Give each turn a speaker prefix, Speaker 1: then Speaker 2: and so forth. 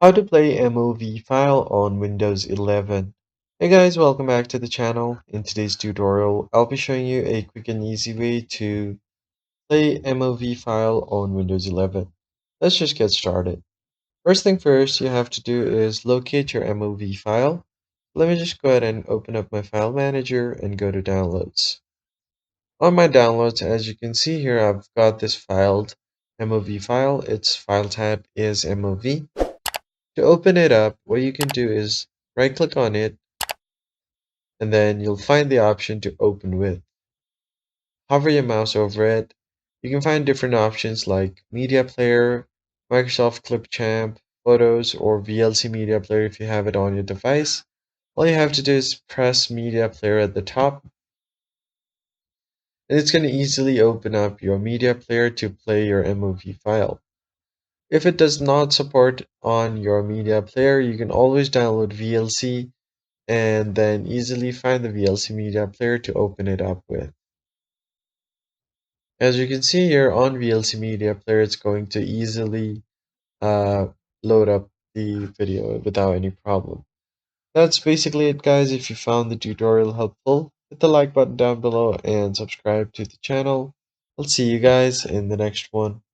Speaker 1: How to play MOV file on Windows 11. Hey guys, welcome back to the channel. In today's tutorial, I'll be showing you a quick and easy way to play MOV file on Windows 11. Let's just get started. First thing first, you have to do is locate your MOV file. Let me just go ahead and open up my file manager and go to downloads. On my downloads, as you can see here, I've got this filed MOV file. Its file type is MOV. To open it up, what you can do is right click on it and then you'll find the option to open with. Hover your mouse over it. You can find different options like Media Player, Microsoft Clipchamp, Photos, or VLC Media Player if you have it on your device. All you have to do is press Media Player at the top and it's going to easily open up your media player to play your MOV file. If it does not support on your media player, you can always download VLC and then easily find the VLC media player to open it up with. As you can see here on VLC media player, it's going to easily uh, load up the video without any problem. That's basically it, guys. If you found the tutorial helpful, hit the like button down below and subscribe to the channel. I'll see you guys in the next one.